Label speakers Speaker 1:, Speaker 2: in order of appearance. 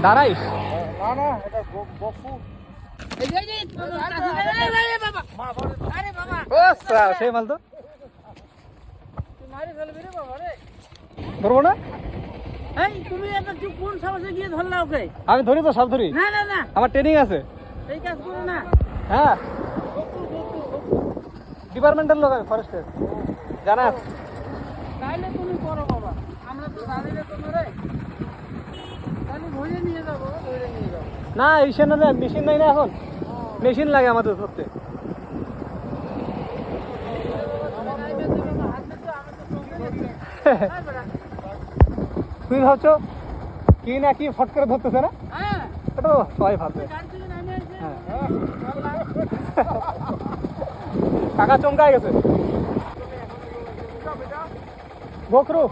Speaker 1: দাঁড়াইস
Speaker 2: না না এটা বকু
Speaker 1: সেই মাল তো ধরবো না।
Speaker 3: তুমি এটা কোন সাহসে গিয়ে ধরলা ওকে?
Speaker 1: আমি ধরি তো, সব ধরি,
Speaker 3: না না না,
Speaker 1: আমার ট্রেনিং আছে।
Speaker 3: এই কাজ করো না।
Speaker 1: হ্যাঁ, ডিপার্টমেন্টাল লোক, আমি ফরেস্টের, জানা আছে।
Speaker 3: তাইলে তুমি করো বাবা, আমরা তো জানিলে তো রে, তাহলে ধরে নিয়ে যাবো, ধরে নিয়ে যাবো।
Speaker 1: না ইসে না, মেশিন নাই না এখন, মেশিন লাগে আমাদের ধরতে। তুমি ভাবছো কি না কি ফট করে ধরতেছে না,
Speaker 3: হ্যাঁ,
Speaker 1: এটা তো সবাই ভাববে। হ্যাঁ। কাকা চমকায় গেছে। বকরু